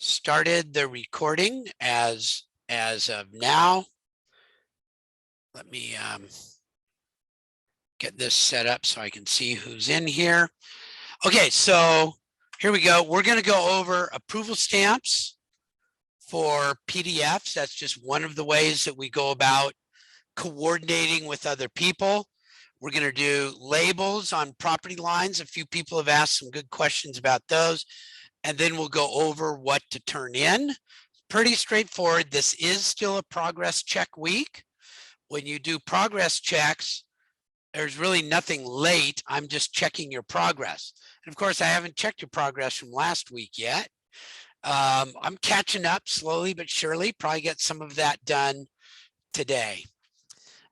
started the recording as of now. Let me get this set up so I can see who's in here. Okay, so here we go. We're going to go over approval stamps for PDFs. That's just one of the ways that we go about coordinating with other people. We're going to do labels on property lines. A few people have asked some good questions about those. And then we'll go over what to turn in. Pretty straightforward. This is still a progress check week. When you do progress checks, there's really nothing late. I'm just checking your progress. And of course, I haven't checked your progress from last week yet. I'm catching up slowly but surely, probably get some of that done today.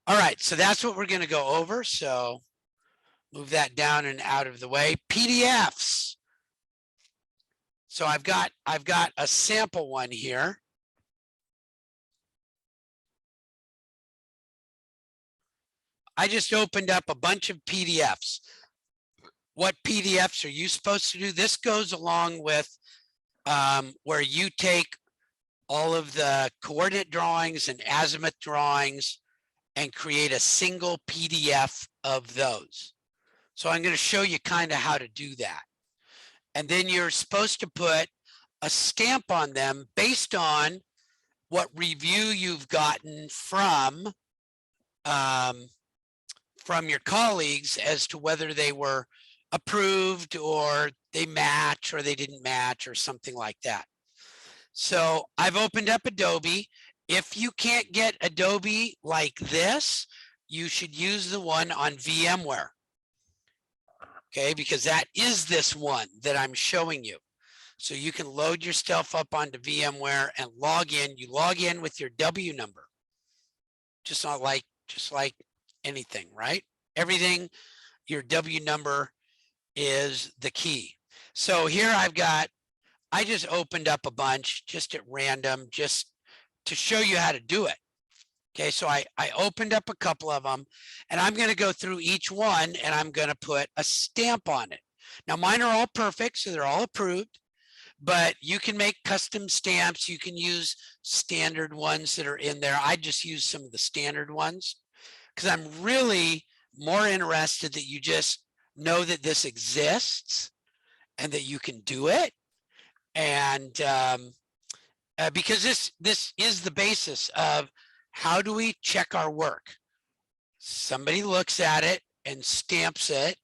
All right, so that's what we're going to go over. So move that down and out of the way. PDFs. So I've got a sample one here. I just opened up a bunch of PDFs. What PDFs are you supposed to do? This goes along with where you take all of the coordinate drawings and azimuth drawings and create a single PDF of those. So I'm going to show you kind of how to do that. And then you're supposed to put a stamp on them based on what review you've gotten from your colleagues as to whether they were approved or they match or they didn't match or something like that. So I've opened up Adobe. If you can't get Adobe like this, you should use the one on VMware. Okay, because that is this one that I'm showing you. So you can load your stuff up onto VMware and log in. You log in with your W number. Just like anything, right? Everything, your W number is the key. So here I just opened up a bunch just at random, just to show you how to do it. Okay, so I opened up a couple of them and I'm going to go through each one and I'm going to put a stamp on it. Now mine are all perfect, so they're all approved, but you can make custom stamps. You can use standard ones that are in there. I just use some of the standard ones because I'm really more interested that you just know that this exists and that you can do it. And because this is the basis of how do we check our work? Somebody looks at it and stamps it.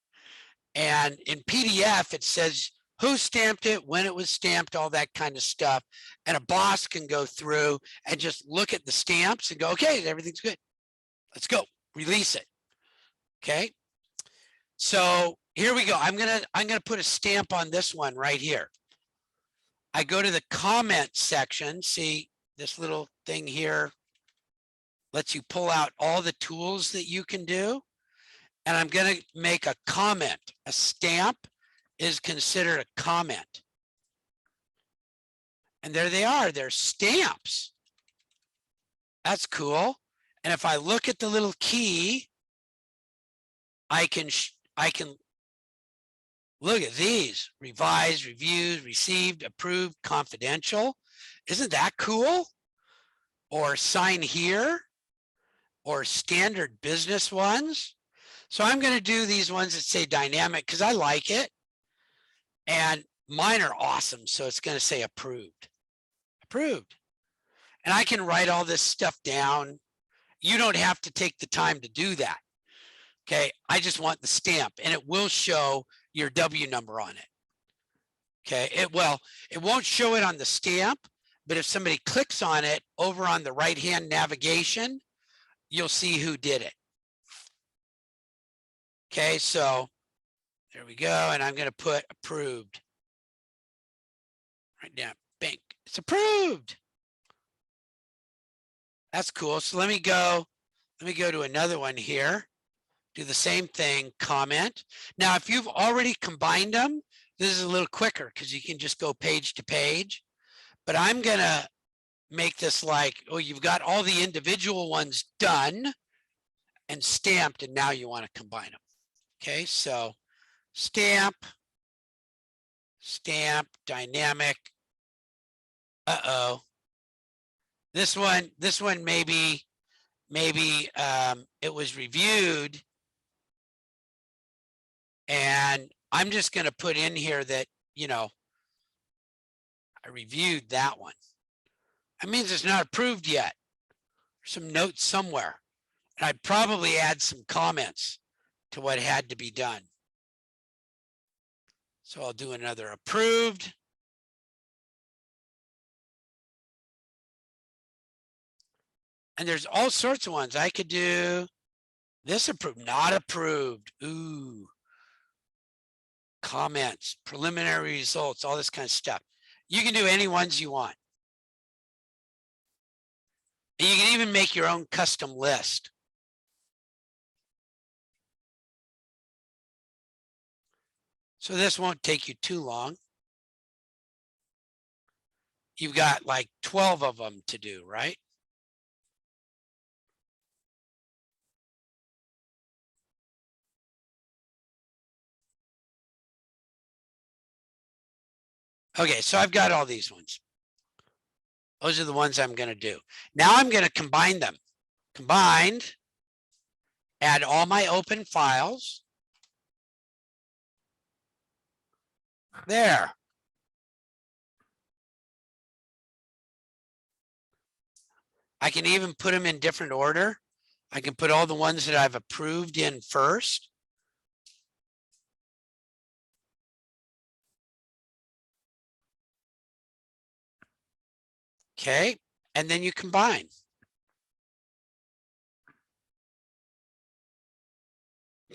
And in PDF, it says who stamped it, when it was stamped, all that kind of stuff. And a boss can go through and just look at the stamps and go, okay, everything's good. Let's go, release it. Okay. So here we go. I'm gonna put a stamp on this one right here. I go to the comment section. See this little thing here lets you pull out all the tools that you can do. And I'm going to make a comment. A stamp is considered a comment. And there they are. They're stamps. That's cool. And if I look at the little key, I can look at these: revised, reviewed, received, approved, confidential. Isn't that cool? Or sign here, or standard business ones. So I'm going to do these ones that say dynamic because I like it. And mine are awesome. So it's going to say approved. Approved. And I can write all this stuff down. You don't have to take the time to do that. Okay. I just want the stamp and it will show your W number on it. Okay. It won't show it on the stamp, but if somebody clicks on it over on the right-hand navigation, you'll see who did it. Okay, so there we go. And I'm going to put approved. Right now, bang, it's approved. That's cool. So let me go to another one here. Do the same thing, comment. Now, if you've already combined them, this is a little quicker because you can just go page to page. But I'm going to make this like, oh, you've got all the individual ones done and stamped, and now you want to combine them. Okay, so stamp, dynamic, Uh-oh. This one maybe it was reviewed, and I'm just going to put in here that, you know, I reviewed that one. That means it's not approved yet. There's some notes somewhere. And I'd probably add some comments to what had to be done. So I'll do another approved. And there's all sorts of ones. I could do this approved, not approved. Ooh. Comments, preliminary results, all this kind of stuff. You can do any ones you want. And you can even make your own custom list. So this won't take you too long. You've got like 12 of them to do, right? Okay, so I've got all these ones. Those are the ones I'm going to do. Now I'm going to combine them. Combined, add all my open files. There. I can even put them in different order. I can put all the ones that I've approved in first. Okay, and then you combine.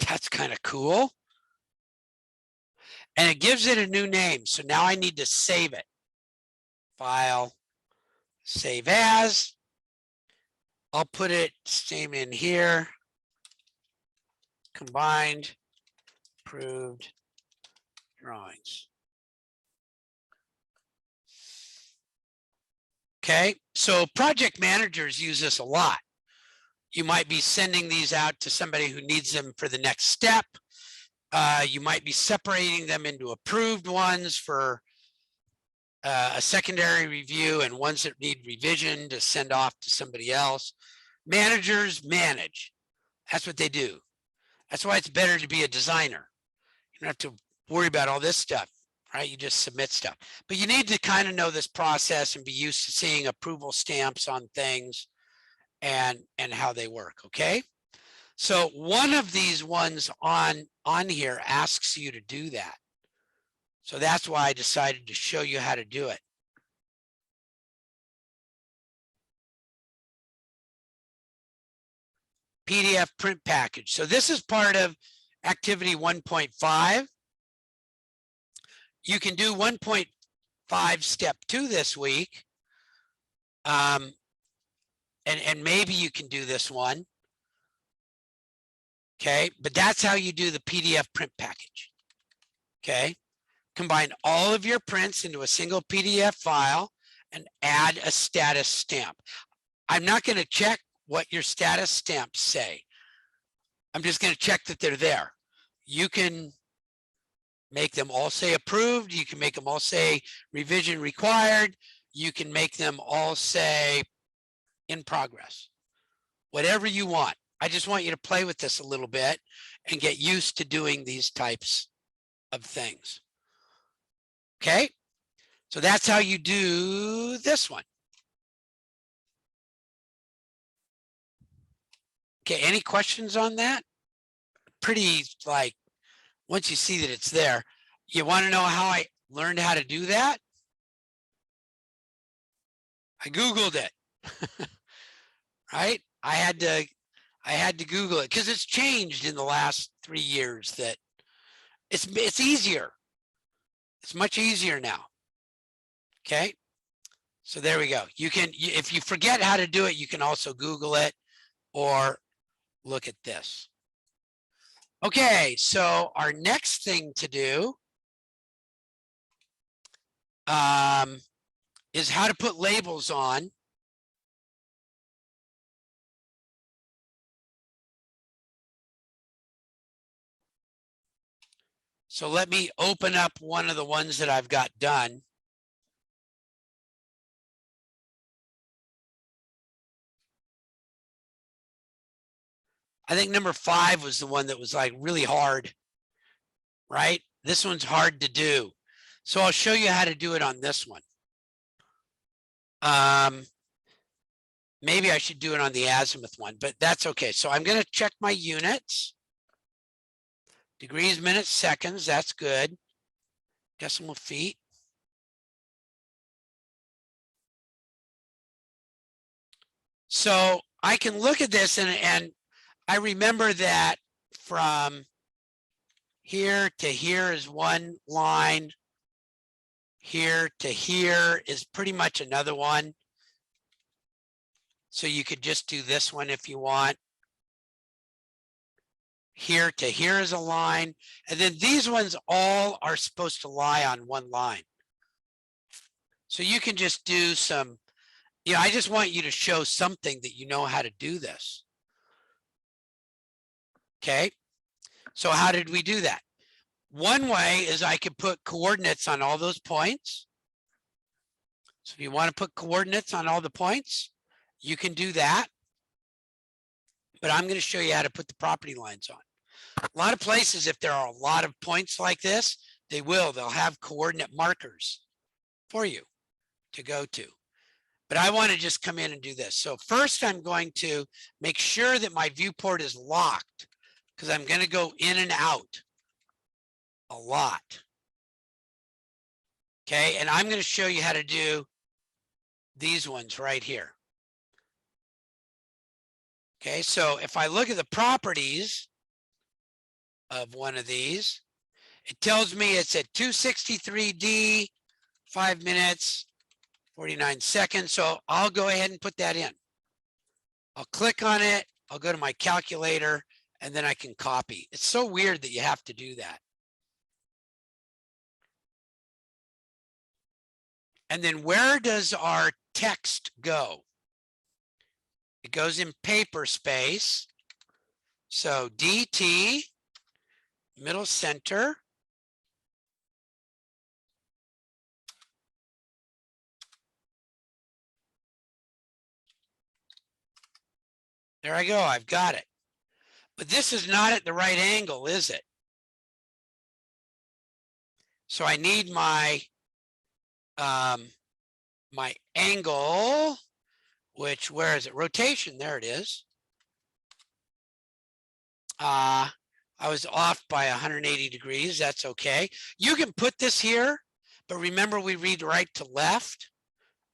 That's kind of cool. And it gives it a new name. So now I need to save it. File, save as. I'll put it same in here. Combined, approved drawings. Okay, so project managers use this a lot. You might be sending these out to somebody who needs them for the next step. You might be separating them into approved ones for a secondary review and ones that need revision to send off to somebody else. Managers manage. That's what they do. That's why it's better to be a designer. You don't have to worry about all this stuff, right? You just submit stuff. But you need to kind of know this process and be used to seeing approval stamps on things and how they work, okay? So one of these ones on here asks you to do that. So that's why I decided to show you how to do it. PDF print package. So this is part of activity 1.5. You can do 1.5 step 2 this week. And maybe you can do this one. Okay, but that's how you do the PDF print package. Okay, combine all of your prints into a single PDF file and add a status stamp. I'm not going to check what your status stamps say. I'm just going to check that they're there. You can make them all say approved. You can make them all say revision required. You can make them all say in progress. Whatever you want. I just want you to play with this a little bit and get used to doing these types of things. Okay, so that's how you do this one. Okay, any questions on that? Pretty, like, once you see that it's there, you want to know how I learned how to do that? I Googled it, right? I had to Google it because it's changed in the last 3 years. That it's easier. It's much easier now. Okay, so there we go. You can, if you forget how to do it, you can also Google it or look at this. Okay, so our next thing to do is how to put labels on. So let me open up one of the ones that I've got done. I think number 5 was the one that was like really hard, right? This one's hard to do. So I'll show you how to do it on this one. Maybe I should do it on the azimuth one, but that's okay. So I'm going to check my units. Degrees, minutes, seconds, that's good. Decimal feet. So I can look at this and I remember that from here to here is one line. Here to here is pretty much another one. So you could just do this one if you want. Here to here is a line. And then these ones all are supposed to lie on one line. So you can just do some, you know, I just want you to show something that you know how to do this. Okay. So how did we do that? One way is I could put coordinates on all those points. So if you want to put coordinates on all the points, you can do that. But I'm going to show you how to put the property lines on. A lot of places, if there are a lot of points like this, they'll have coordinate markers for you to go to. But I want to just come in and do this. So first I'm going to make sure that my viewport is locked because I'm going to go in and out a lot. Okay, and I'm going to show you how to do these ones right here. Okay, so if I look at the properties of one of these, it tells me it's at 263D, 5 minutes, 49 seconds. So I'll go ahead and put that in. I'll click on it. I'll go to my calculator and then I can copy. It's so weird that you have to do that. And then where does our text go? It goes in paper space. So DT, middle center. There I go, I've got it. But this is not at the right angle, is it? So I need my my angle, which, where is it? Rotation, there it is. I was off by 180 degrees, that's okay. You can put this here, but remember we read right to left,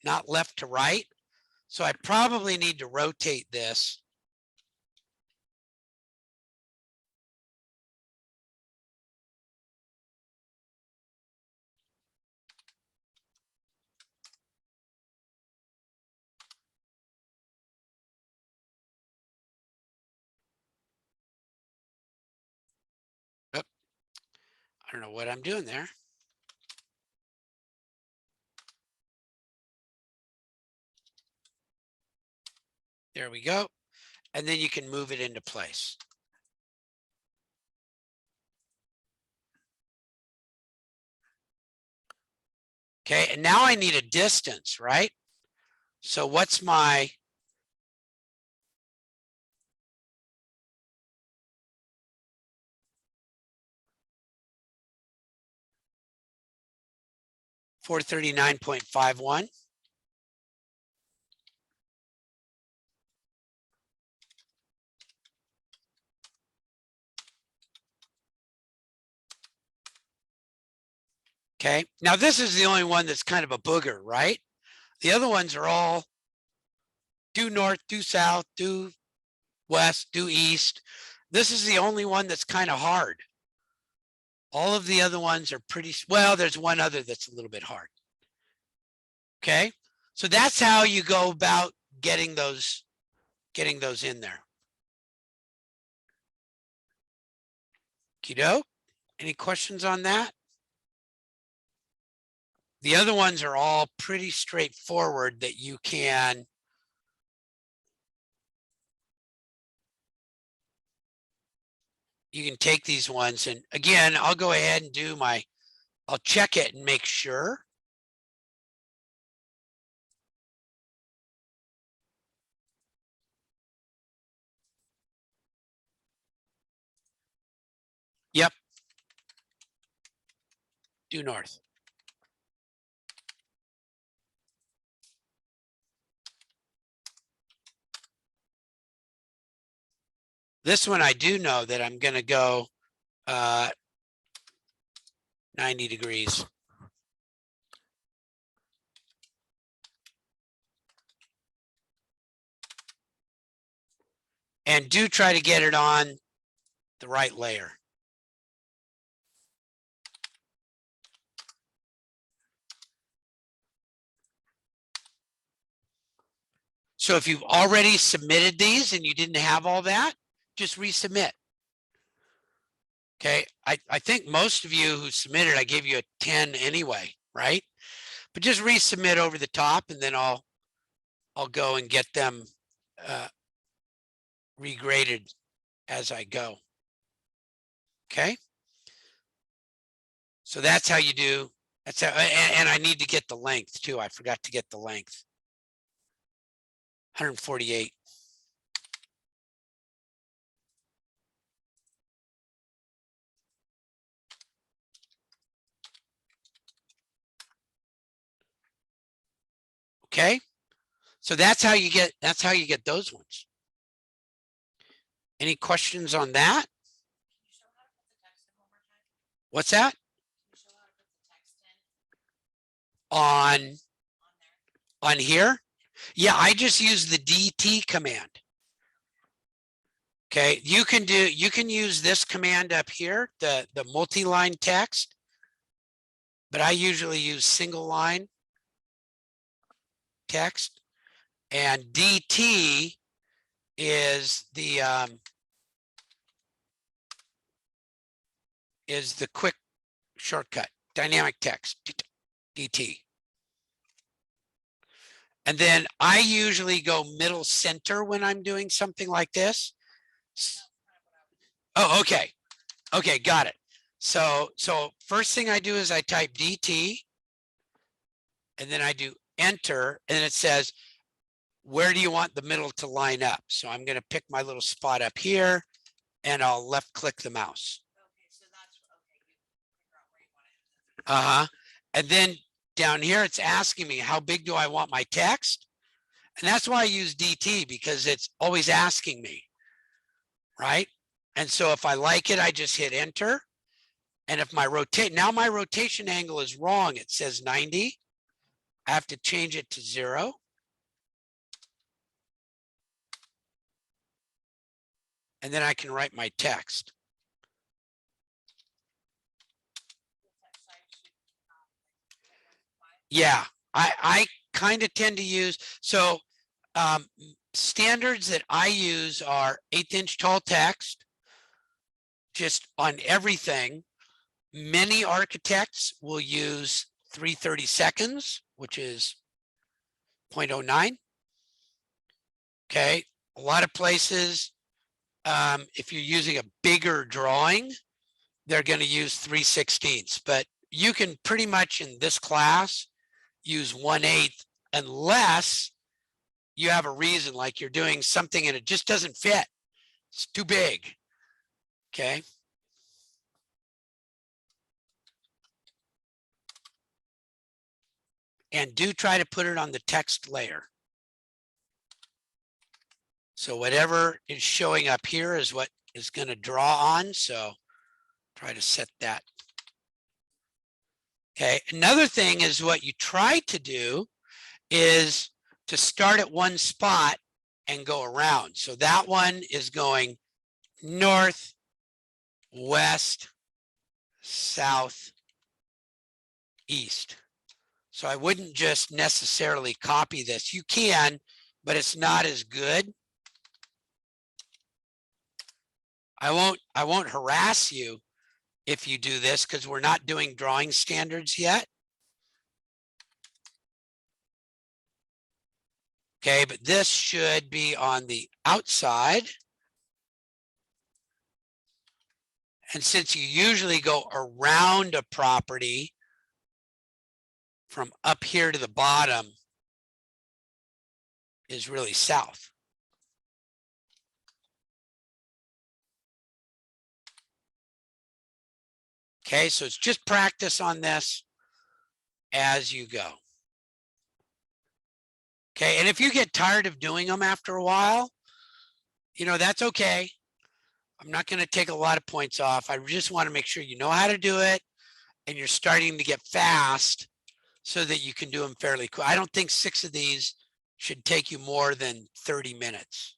not left to right. So I probably need to rotate this. Oh, I don't know what I'm doing there. There we go. And then you can move it into place. Okay, and now I need a distance, right? So what's my, .439.51. Okay, now this is the only one that's kind of a booger, right? The other ones are all due north, due south, due west, due east. This is the only one that's kind of hard. All of the other ones are pretty, well, there's one other that's a little bit hard. Okay, so that's how you go about getting those in there. Kiddo, any questions on that? The other ones are all pretty straightforward that you can take these ones, and again, I'll go ahead and do my, I'll check it and make sure. Yep. Due north. This one I do know that I'm going to go 90 degrees. And do try to get it on the right layer. So if you've already submitted these and you didn't have all that, just resubmit. Okay, I think most of you who submitted, I gave you a 10 anyway, right? But just resubmit over the top, and then I'll go and get them regraded as I go. Okay. So that's how you do. That's how, and I need to get the length too. I forgot to get the length. 148. Okay. So that's how you get those ones. Any questions on that? What's that? On here? Yeah, I just use the DT command. Okay, you can use this command up here, the multi-line text, but I usually use single line text, and DT is the quick shortcut, dynamic text, DT. And then I usually go middle center when I'm doing something like this. Oh, okay. Okay, got it. So first thing I do is I type DT, and then I do enter, and it says, where do you want the middle to line up? So I'm going to pick my little spot up here, and I'll left click the mouse. Okay, so that's okay. You figure out where you want it. And then down here, it's asking me, how big do I want my text? And that's why I use DT, because it's always asking me, right? And so if I like it, I just hit enter. And if my now my rotation angle is wrong, it says 90. I have to change it to 0. And then I can write my text. Yeah, I kind of tend to use, so standards that I use are 1/8 inch tall text, just on everything. Many architects will use 3/32, which is 0.09. Okay, a lot of places, if you're using a bigger drawing, they're going to use 3/16, but you can pretty much in this class use 1/8 unless you have a reason, like you're doing something and it just doesn't fit. It's too big. Okay. And do try to put it on the text layer. So whatever is showing up here is what is going to draw on. So try to set that. Okay. Another thing is what you try to do is to start at one spot and go around. So that one is going north, west, south, east. So I wouldn't just necessarily copy this. You can, but it's not as good. I won't harass you if you do this, because we're not doing drawing standards yet. Okay, but this should be on the outside. And since you usually go around a property from up here to the bottom is really south. Okay, so it's just practice on this as you go. Okay, and if you get tired of doing them after a while, you know, that's okay. I'm not going to take a lot of points off. I just want to make sure you know how to do it and you're starting to get fast so that you can do them fairly quick. I don't think 6 of these should take you more than 30 minutes.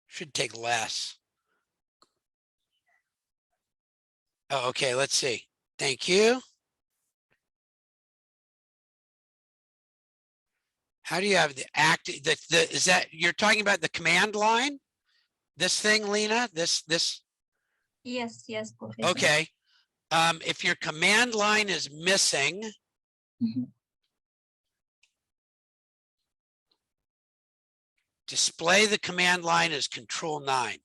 Should take less. Oh, okay, let's see. Thank you. How do you have the act, is that, you're talking about the command line? This thing, Lena, this, Yes, yes, Professor. okay. If your command line is missing, Mhm. display the command line as Control 9.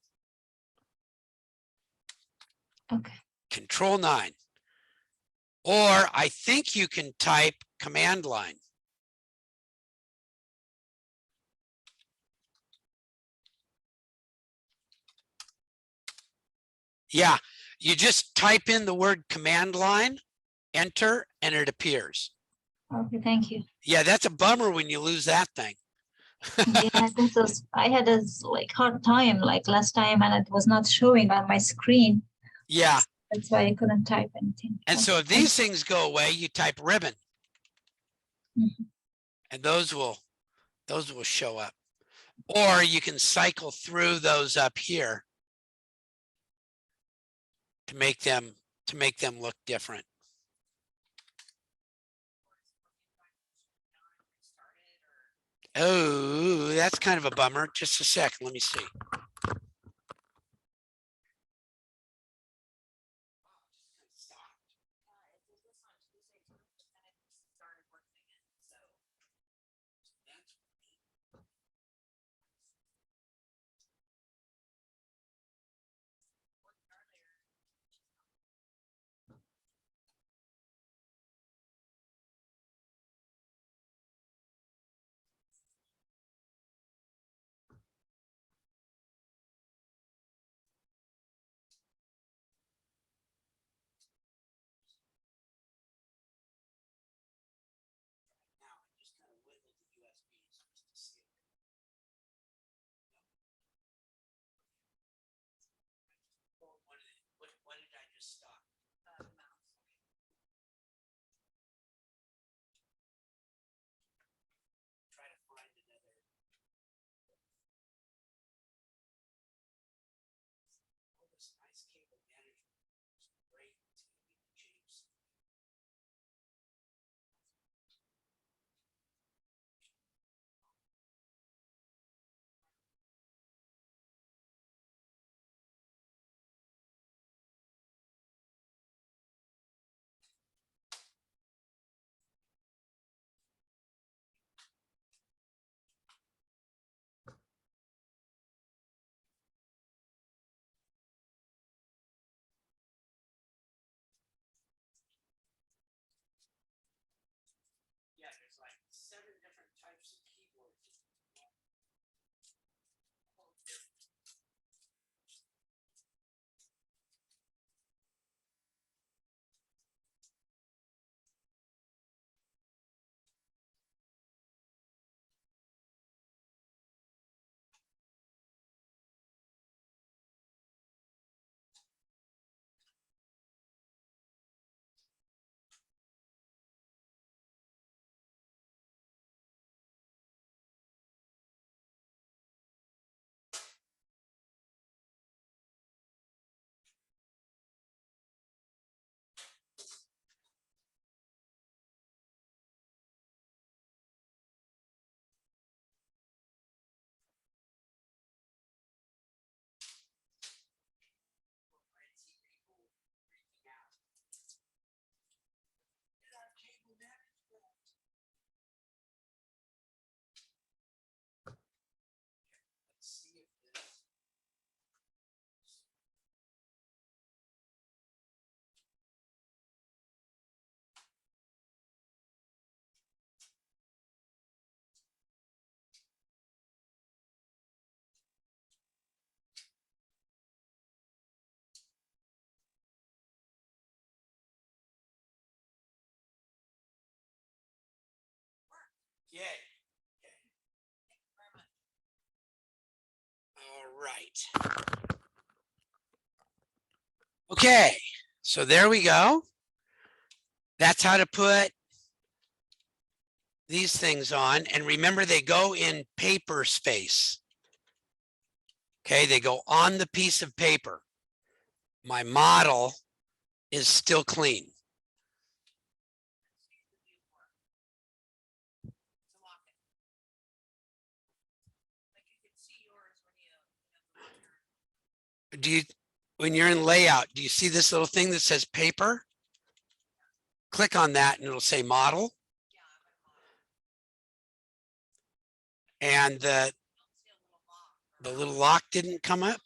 Okay. Control 9. Or I think you can type command line. Yeah, you just type in the word command line, enter, and it appears. Okay, thank you. Yeah, that's a bummer when you lose that thing. Yeah, this was, I had a like hard time like last time and it was not showing on my screen. Yeah, That's why I couldn't type anything. and so if these things go away, you type ribbon. Mhm. And those will show up. Or you can cycle through those up here to make them look different. Oh, that's kind of a bummer. Just a sec. Let me see. What did I just stop? Try to find another. Oh, this nice cable management is great to change. Yeah, there's like 7 different types of keyboards. Yay. All right. Okay, so there we go. That's how to put these things on. And remember, they go in paper space. Okay, they go on the piece of paper. My model is still clean. Do you, when you're in layout, do you see this little thing that says paper? Click on that and it'll say model. And the little lock didn't come up.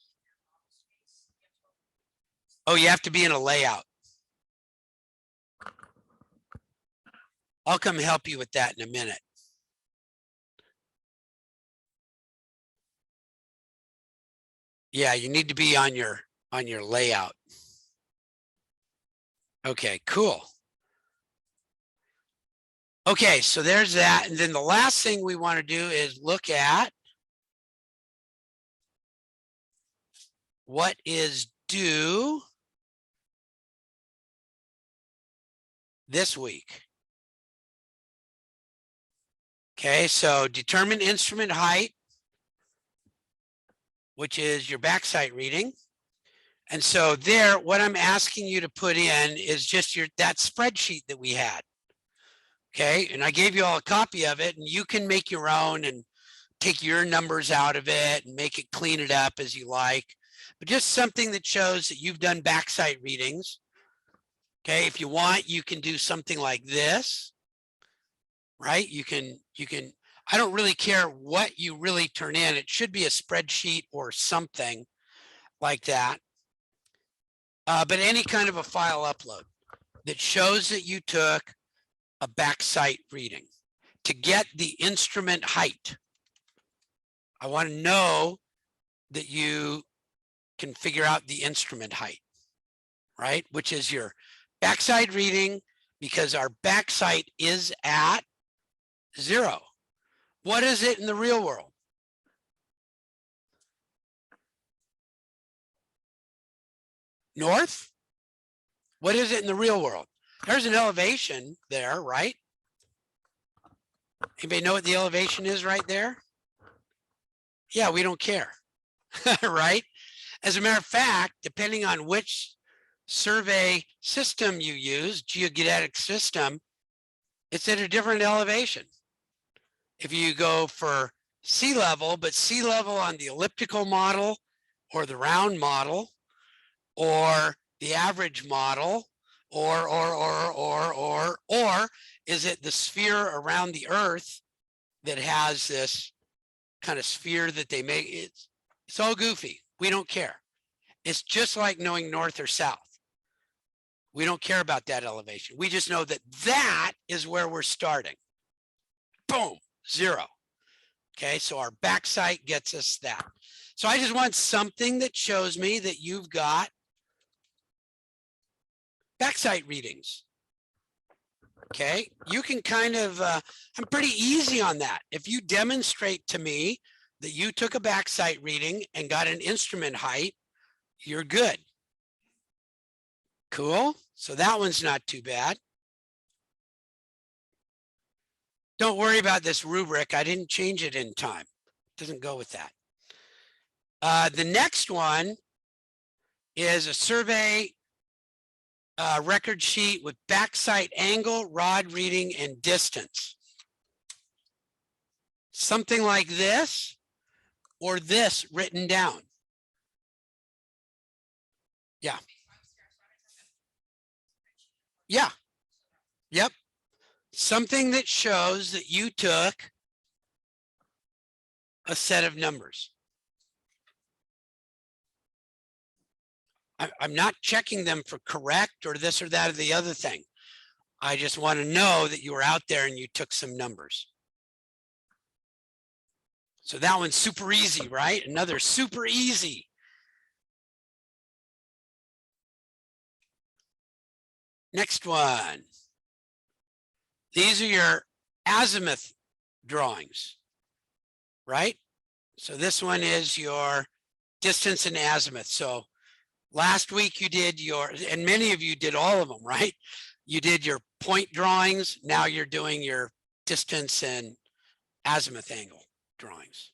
Oh, you have to be in a layout. I'll come help you with that in a minute. Yeah, you need to be on your layout. Okay, cool. Okay, so there's that. And then the last thing we want to do is look at what is due this week. Okay, so determine instrument height, which is your backside reading. And so there, what I'm asking you to put in is just that spreadsheet that we had. Okay, and I gave you all a copy of it, and you can make your own and take your numbers out of it and make it, clean it up as you like. But just something that shows that you've done backside readings. Okay, if you want, you can do something like this, right? You can, I don't really care what you really turn in. It should be a spreadsheet or something like that. But any kind of a file upload that shows that you took a backside reading to get the instrument height. I want to know that you can figure out the instrument height, right? Which is your backside reading, because our backside is at 0. What is it in the real world? North? What is it in the real world? There's an elevation there, right? Anybody know what the elevation is right there? Yeah, we don't care, right? As a matter of fact, depending on which survey system you use, geodetic system, it's at a different elevation. If you go for sea level, but sea level on the elliptical model or the round model or the average model, or is it the sphere around the earth that has this kind of sphere that they make? It's all goofy. We don't care. It's just like knowing north or south. We don't care about that elevation. We just know that that is where we're starting. Boom, 0. Okay, so our backside gets us that. So I just want something that shows me that you've got backside readings. Okay, you can kind of, I'm pretty easy on that. If you demonstrate to me that you took a backside reading and got an instrument height, you're good. Cool. So that one's not too bad. Don't worry about this rubric. I didn't change it in time. It doesn't go with that. The next one is a survey record sheet with backside angle, rod reading, and distance. Something like this or this written down. Yeah. Yeah. Yep. Something that shows that you took a set of numbers. I'm not checking them for correct or this or that or the other thing. I just want to know that you were out there and you took some numbers. So that one's super easy, right? Another super easy. Next one. These are your azimuth drawings, right? So this one is your distance and azimuth. So last week you did your, and many of you did all of them, right? You did your point drawings. Now you're doing your distance and azimuth angle drawings.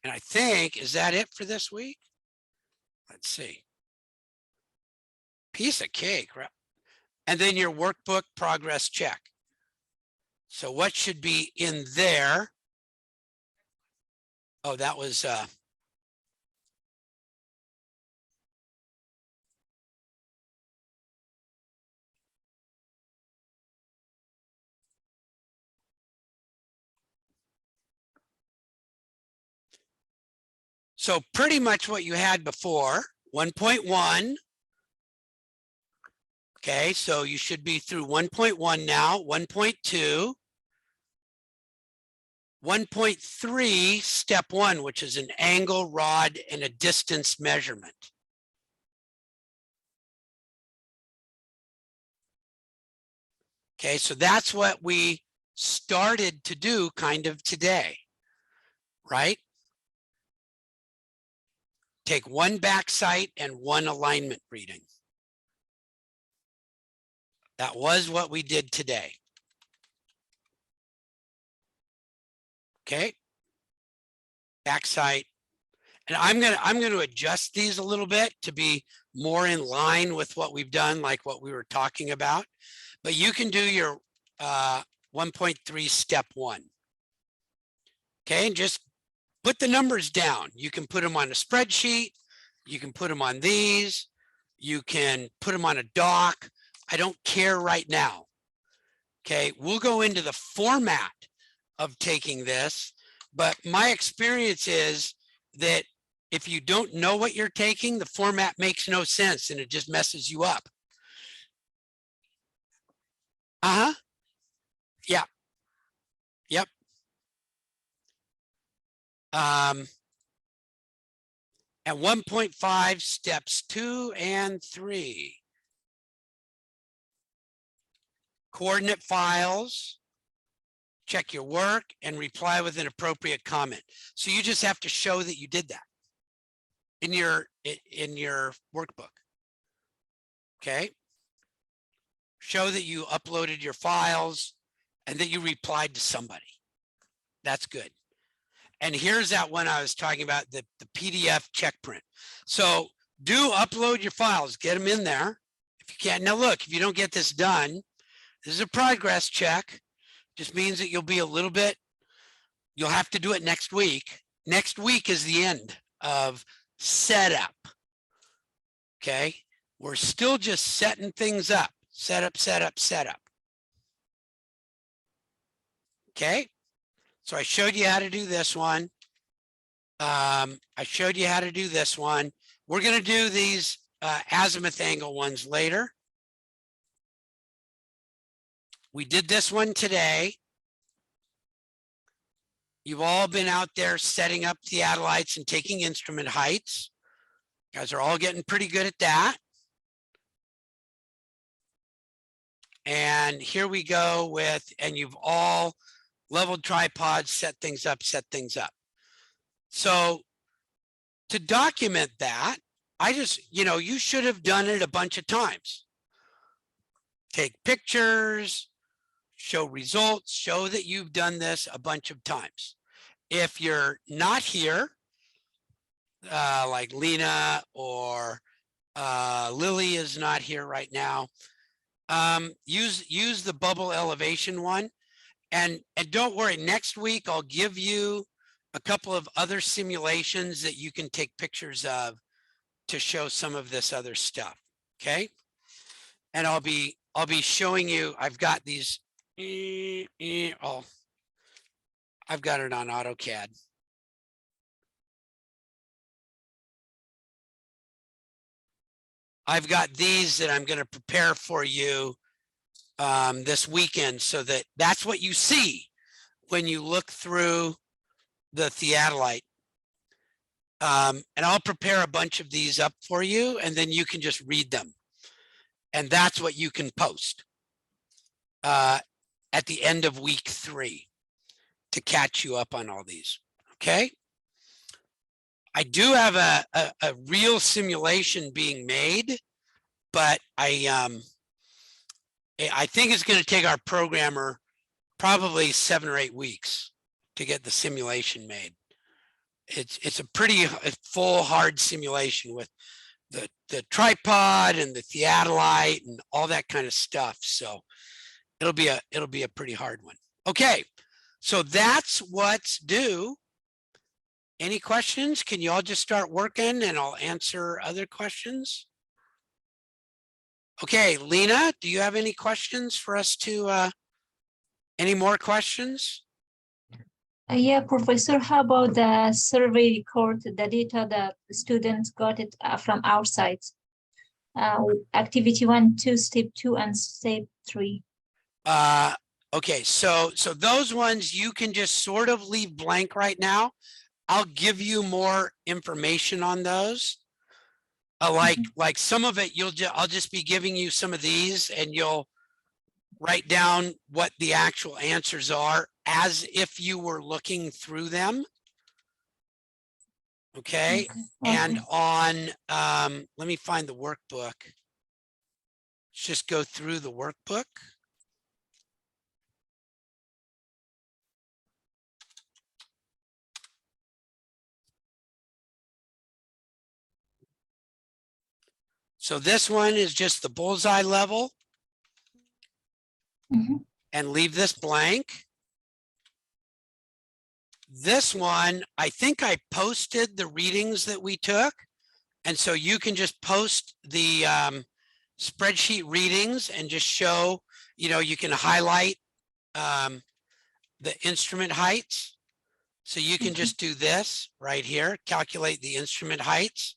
And I think, is that it for this week? Let's see. Piece of cake, right? And then your workbook progress check. So what should be in there? Oh, that was, so pretty much what you had before, 1.1. Okay, so you should be through 1.1 now, 1.2. 1.3, step 1, which is an angle, rod, and a distance measurement. Okay, so that's what we started to do kind of today, right? Take one back sight and one alignment reading. That was what we did today. Okay. Back sight. And I'm gonna adjust these a little bit to be more in line with what we've done, like what we were talking about. But you can do your 1.3 step 1. Okay, and just put the numbers down. You can put them on a spreadsheet. You can put them on these. You can put them on a doc. I don't care right now. Okay, we'll go into the format of taking this, but my experience is that if you don't know what you're taking, the format makes no sense and it just messes you up. Yeah. Yep. At 1.5, steps 2 and 3. Coordinate files, check your work, and reply with an appropriate comment. So you just have to show that you did that in your workbook. Okay. Show that you uploaded your files and that you replied to somebody. That's good. And here's that one I was talking about, the PDF check print. So do upload your files, get them in there. If you can't, now look, if you don't get this done, this is a progress check. Just means that you'll be a little bit, you'll have to do it next week. Next week is the end of setup. Okay. We're still just setting things up. Setup, setup, setup. Okay. So I showed you how to do this one. I showed you how to do this one. We're going to do these azimuth angle ones later. We did this one today. You've all been out there setting up theodolites and taking instrument heights. You guys are all getting pretty good at that. And here we go with, and you've all leveled tripods, set things up, set things up. So to document that, I just, you should have done it a bunch of times. Take pictures, show results, show that you've done this a bunch of times. If you're not here, like Lena or Lily is not here right now, use the bubble elevation one. And don't worry, next week I'll give you a couple of other simulations that you can take pictures of to show some of this other stuff. Okay. And I'll be showing you, I've got these, oh, I've got it on AutoCAD. I've got these that I'm going to prepare for you this weekend, so that that's what you see when you look through the theodolite. And I'll prepare a bunch of these up for you, and then you can just read them. And that's what you can post. At at the end of week 3 to catch you up on all these. Okay. I do have a real simulation being made, but I think it's going to take our programmer probably 7 or 8 weeks to get the simulation made. It's a pretty full, hard simulation with the tripod and the theodolite and all that kind of stuff. So it'll be a pretty hard one. Okay, so that's what's due. Any questions? Can you all just start working and I'll answer other questions? Okay, Lena, do you have any questions for us to, any more questions? Yeah, Professor, how about the survey record, the data that the students got it from outside? Activity 1, 2, step 2, and step 3. Okay, so those ones you can just sort of leave blank right now. I'll give you more information on those. Like some of it, I'll just be giving you some of these and you'll write down what the actual answers are as if you were looking through them. Okay. And on, let me find the workbook. Let's just go through the workbook. So this one is just the bullseye level. And leave this blank. This one, I think I posted the readings that we took. And so you can just post the spreadsheet readings and just show, you can highlight the instrument heights. So you can just do this right here, calculate the instrument heights.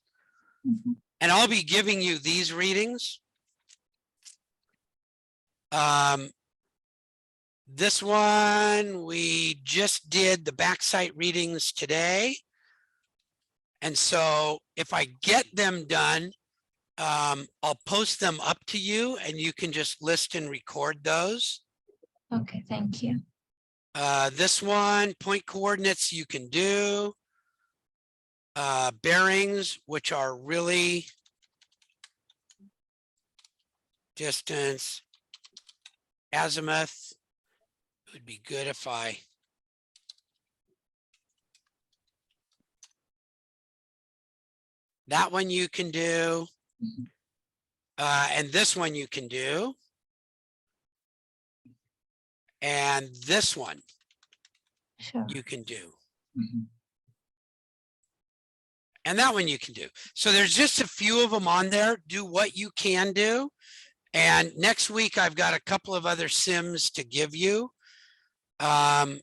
And I'll be giving you these readings. This one, we just did the backside readings today. And so if I get them done, I'll post them up to you and you can just list and record those. Okay, thank you. This one, point coordinates you can do. Bearings, which are really distance, azimuth. It would be good if that one you can do. And this one you can do. And this one you can do. And that one you can do. So there's just a few of them on there. Do what you can do. And next week, I've got a couple of other sims to give you. I've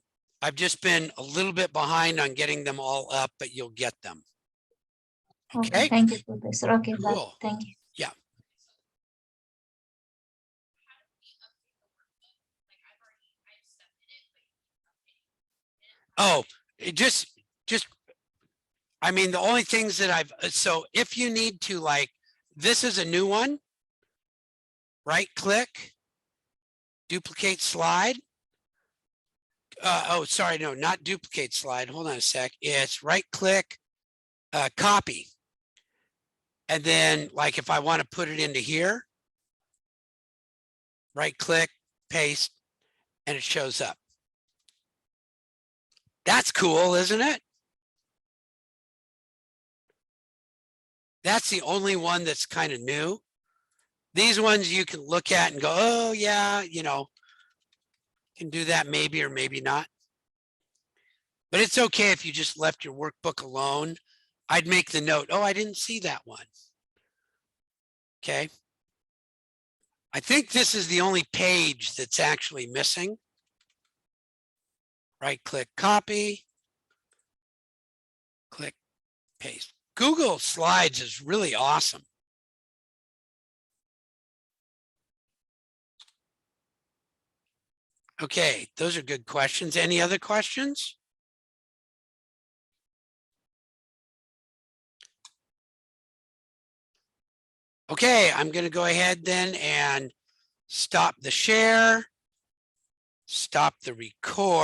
just been a little bit behind on getting them all up, but you'll get them. Okay. Thank you, Professor. Okay, cool. Thank you. Yeah. Oh, it just, I mean, the only things that so if you need to, this is a new one, right click, duplicate slide. Oh, sorry, no, not duplicate slide. Hold on a sec. It's right click, copy. And then if I want to put it into here, right click, paste, and it shows up. That's cool, isn't it? That's the only one that's kind of new. These ones you can look at and go, oh yeah, can do that maybe or maybe not. But it's okay if you just left your workbook alone. I'd make the note, oh, I didn't see that one. Okay. I think this is the only page that's actually missing. Right click, copy, click, paste. Google Slides is really awesome. Okay, those are good questions. Any other questions? Okay, I'm going to go ahead then and stop the share, stop the record.